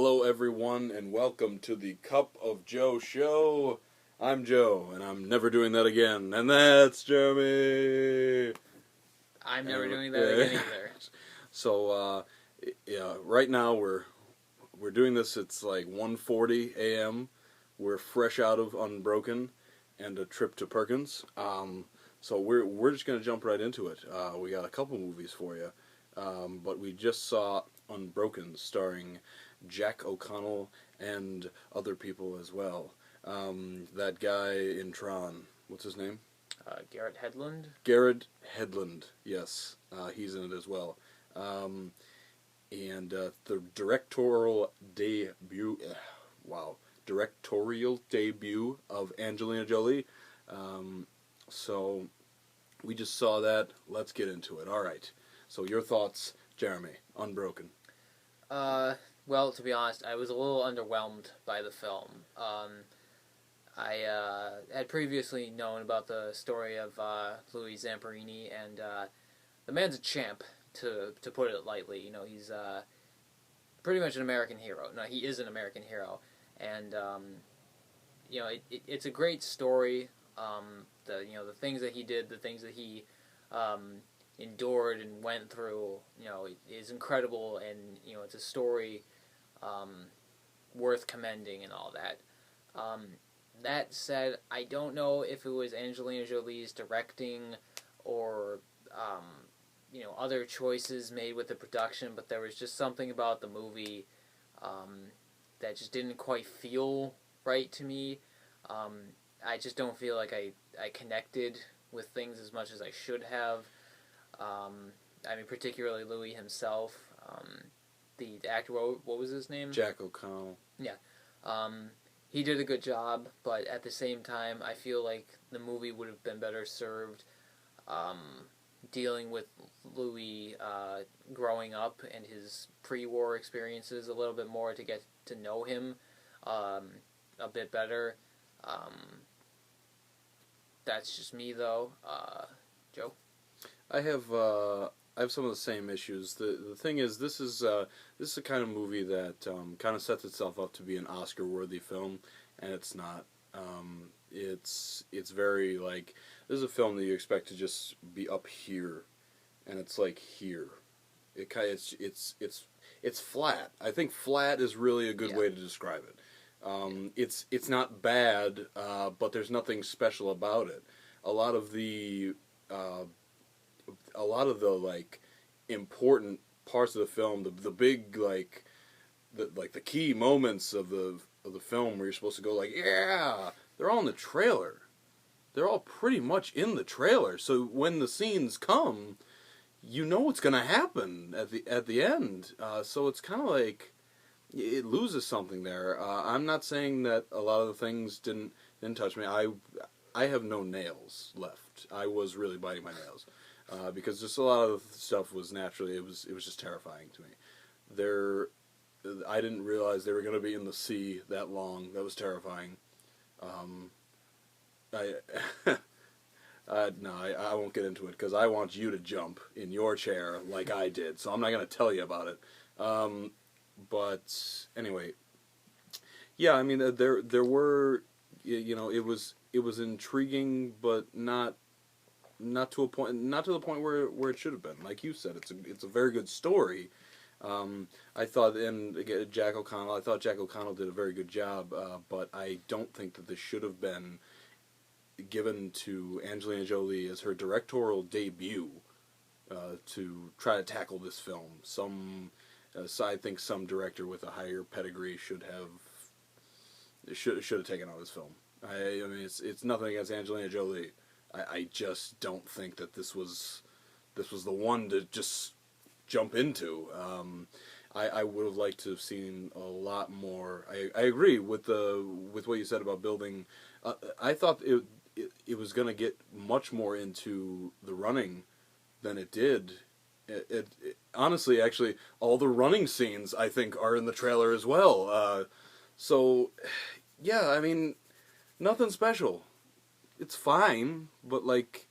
Hello, everyone, and welcome to the Cup of Joe show. I'm Joe, and I'm never doing that again. And that's Jeremy. I'm never doing that again either. So, yeah, right now we're doing this. It's like 1:40 a.m. We're fresh out of Unbroken and a trip to Perkins. So we're just gonna jump right into it. We got a couple movies for you, but we just saw Unbroken, starring Jack O'Connell and other people as well. That guy in Tron, what's his name? Garrett Hedlund? Garrett Hedlund, yes. He's in it as well. And the directorial debut, directorial debut of Angelina Jolie. So we just saw that. Let's get into it. All right. So your thoughts, Jeremy, Unbroken. Well, to be honest, I was a little underwhelmed by the film. I had previously known about the story of Louis Zamperini, and the man's a champ, to put it lightly. You know, he's pretty much an American hero. No, he is an American hero, and you know, it's a great story. The things that he did, the things that he endured and went through, is incredible, and it's a story worth commending and all that. That said, I don't know if it was Angelina Jolie's directing or other choices made with the production, but there was just something about the movie that just didn't quite feel right to me. I just don't feel like I connected with things as much as I should have. Particularly Louis himself. The actor, what was his name? Jack O'Connell. Yeah. He did a good job, but at the same time, I feel like the movie would have been better served dealing with Louis growing up and his pre-war experiences a little bit more, to get to know him a bit better. That's just me, though. Joe? I have some of the same issues. The thing is, this is a kind of movie that kind of sets itself up to be an Oscar-worthy film, and it's not. It's very like, this is a film that you expect to just be up here, and it's like here. It's flat. I think flat is really a good way to describe it. It's not bad, but there's nothing special about it. A lot of the like important parts of the film, the big the key moments of the film where you're supposed to go like, yeah, they're all in the trailer. They're all pretty much in the trailer. So when the scenes come, you know what's gonna happen at the end. So it's kind of like it loses something there. I'm not saying that a lot of the things didn't touch me. I have no nails left. I was really biting my nails. Because just a lot of the stuff was naturally, it was just terrifying to me. I didn't realize they were going to be in the sea that long. That was terrifying. I won't get into it because I want you to jump in your chair like I did. So I'm not going to tell you about it. But anyway, yeah, I mean there were, it was intriguing, but not to the point where it should have been. Like you said, it's a very good story. I thought, and again, Jack O'Connell did a very good job, but I don't think that this should have been given to Angelina Jolie as her directorial debut to try to tackle this film. So I think some director with a higher pedigree should have taken on this film. I mean, it's nothing against Angelina Jolie. I just don't think that this was the one to just jump into. I would have liked to have seen a lot more. I agree with what you said about building. I thought it was going to get much more into the running than it did. Honestly, actually, all the running scenes I think are in the trailer as well. So, yeah, I mean, nothing special. It's fine, but like,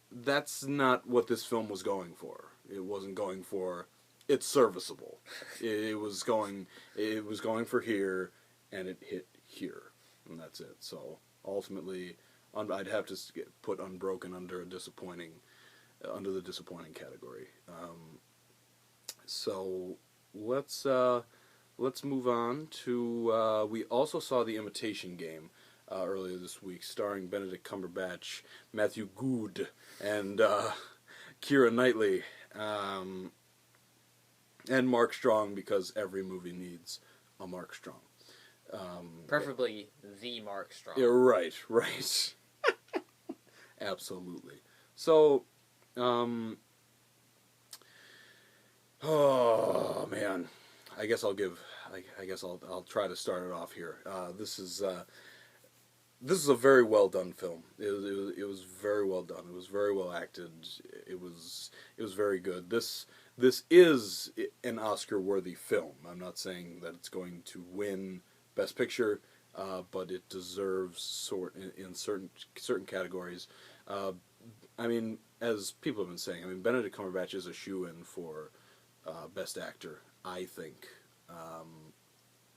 that's not what this film was going for. It wasn't going for it's serviceable. It was going for here, and it hit here, and that's it. So ultimately, I'd have to put Unbroken under under the disappointing category. So let's move on to. We also saw The Imitation Game earlier this week, starring Benedict Cumberbatch, Matthew Goode, and Keira Knightley, and Mark Strong, because every movie needs a Mark Strong. Preferably the Mark Strong. Yeah, right. Absolutely. So, oh man, I guess I'll try to start it off here. This is a very well done film. It was very well done. It was very well acted. It was very good. This is an Oscar worthy film. I'm not saying that it's going to win Best Picture, but it deserves in certain categories. I mean, as people have been saying, I mean, Benedict Cumberbatch is a shoo-in for Best Actor. I think,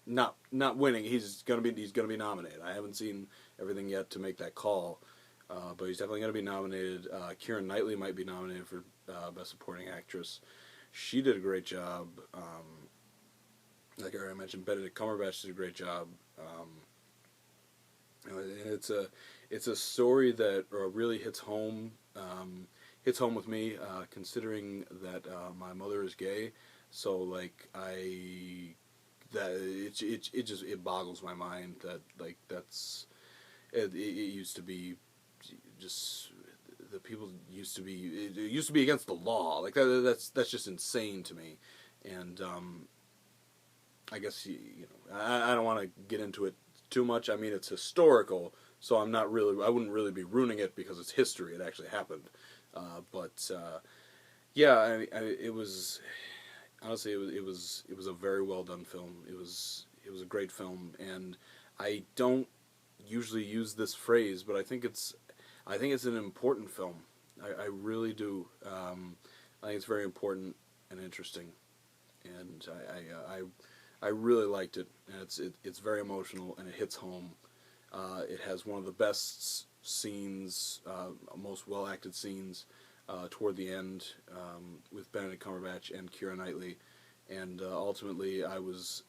not winning. He's gonna be nominated. I haven't seen everything yet to make that call, but he's definitely gonna be nominated. Keira Knightley might be nominated for Best Supporting Actress. She did a great job. Like I already mentioned, Benedict Cumberbatch did a great job. And it's a story that really hits home with me, considering that my mother is gay. So like it boggles my mind that like it used to be just the people used to be it used to be against the law, like that's just insane to me. And I guess I don't want to get into it too much. I mean, it's historical, so I wouldn't really be ruining it because it's history. It actually happened. Yeah, it was honestly it was a very well done film. It was a great film, and I don't usually use this phrase, but I think it's an important film. I really do. I think it's very important and interesting, and I really liked it, and it's very emotional, and it hits home. It has one of the best scenes, most well acted scenes toward the end, with Benedict Cumberbatch and Keira Knightley, and ultimately I was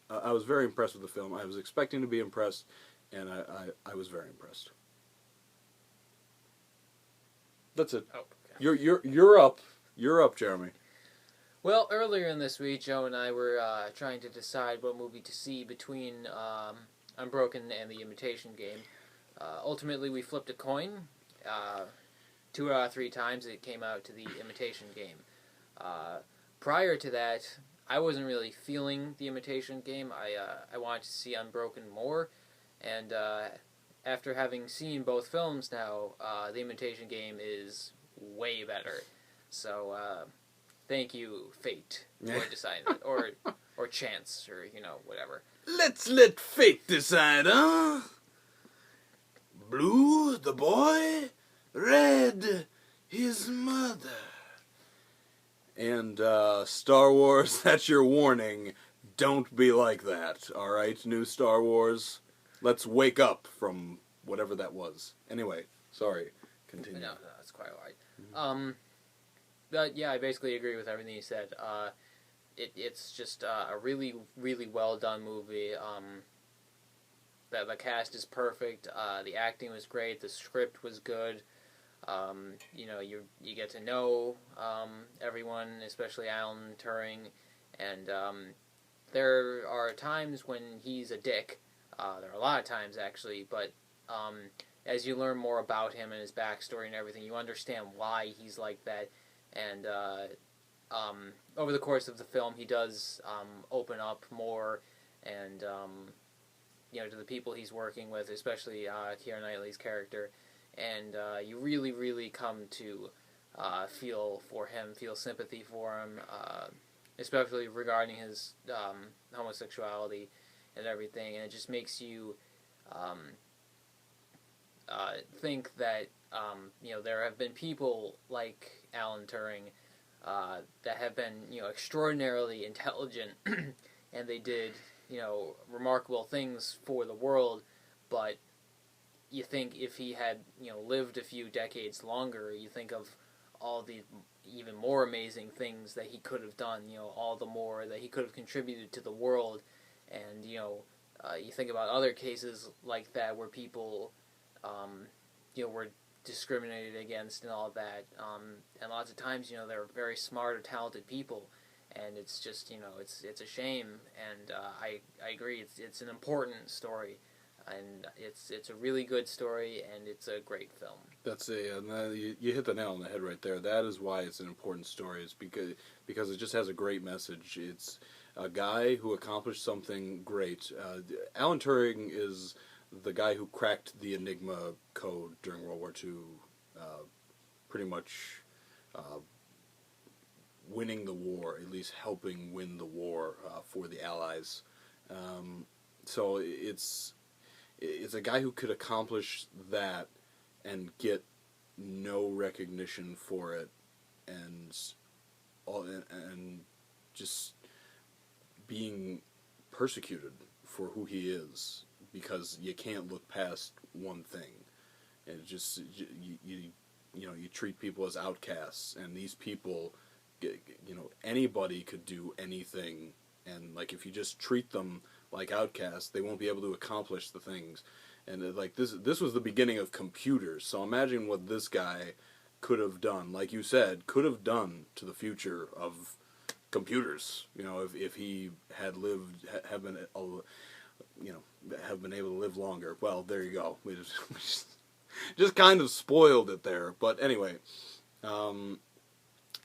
very impressed with the film. I was expecting to be impressed, and I was very impressed. That's it. Oh, okay. You're up. You're up, Jeremy. Well, earlier in this week, Joe and I were trying to decide what movie to see between Unbroken and The Imitation Game. Ultimately, we flipped a coin. 2 out of 3 times it came out to The Imitation Game. Prior to that, I wasn't really feeling The Imitation Game. I wanted to see Unbroken more, and after having seen both films now, The Imitation Game is way better. So, thank you, fate, for deciding that, or chance, or whatever. Let's let fate decide, huh? Blue, the boy. Red, his mother. And Star Wars, that's your warning. Don't be like that, alright? New Star Wars. Let's wake up from whatever that was. Anyway, sorry. Continue. No, that's quite alright. But yeah, I basically agree with everything you said. It's just a really, really well done movie. The cast is perfect. The acting was great. The script was good. You get to know everyone, especially Alan Turing, and there are times when he's a dick. There are a lot of times, actually, but as you learn more about him and his backstory and everything, you understand why he's like that. And over the course of the film, he does open up more, and to the people he's working with, especially Keira Knightley's character. And you really, really come to feel for him, feel sympathy for him, especially regarding his homosexuality and everything. And it just makes you think that there have been people like Alan Turing that have been, extraordinarily intelligent, and they did, remarkable things for the world, but you think if he had, lived a few decades longer, you think of all the even more amazing things that he could have done, all the more that he could have contributed to the world, and, you think about other cases like that where people, were discriminated against and all of that, and lots of times, they're very smart or talented people, and it's just, it's a shame, and I agree, it's an important story, and it's a really good story, and it's a great film. You hit the nail on the head right there. That is why it's an important story. It's because it just has a great message. It's a guy who accomplished something great. Alan Turing is the guy who cracked the Enigma code during World War II, pretty much winning the war, at least helping win the war for the Allies. So it's a guy who could accomplish that and get no recognition for it, and just being persecuted for who he is, because you can't look past one thing, and it just you treat people as outcasts, and these people, anybody could do anything, and like if you just treat them like outcasts, they won't be able to accomplish the things. And like this was the beginning of computers, so imagine what this guy could have done, like you said, could have done to the future of computers. If he had lived, have been able to live longer. Well, there you go. We just kind of spoiled it there. But anyway,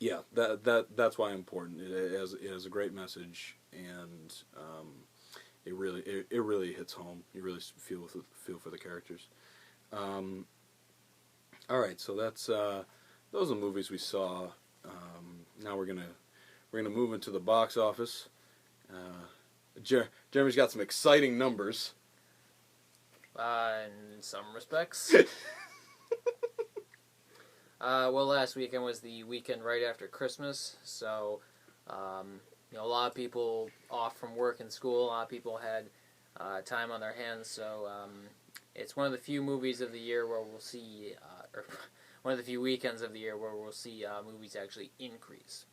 yeah, that's why important. It has a great message, and it really hits home. You really feel for the characters. All right, so that's those are the movies we saw. Now we're gonna move into the box office. Jeremy's got some exciting numbers. In some respects. Well, last weekend was the weekend right after Christmas, so a lot of people off from work and school. A lot of people had time on their hands, so it's one of the few movies of the year where we'll see, or one of the few weekends of the year where we'll see movies actually increase.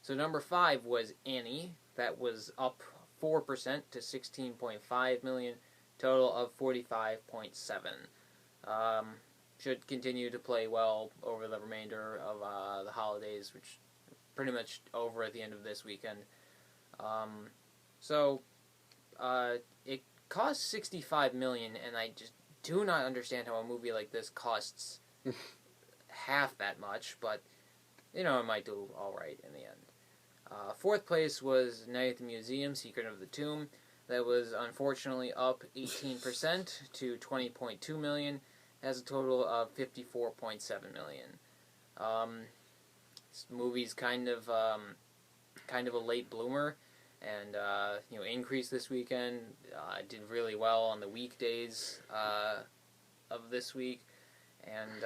So number 5 was Annie. That was up 4% to 16.5 million. Total of 45.7. Should continue to play well over the remainder of the holidays, which are pretty much over at the end of this weekend. It cost 65 million, and I just do not understand how a movie like this costs half that much, but it might do all right in the end. 4th place was Night at the Museum, Secret of the Tomb. That was unfortunately up 18% to 20.2 million. Has a total of 54.7 million. This movie's kind of a late bloomer, and increased this weekend. Did really well on the weekdays of this week, and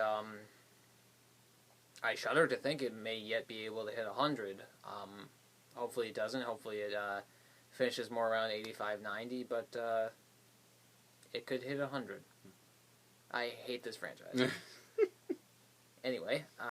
I shudder to think it may yet be able to hit 100. Hopefully it doesn't. Hopefully it finishes more around 85, 90, but it could hit 100. I hate this franchise. Anyway,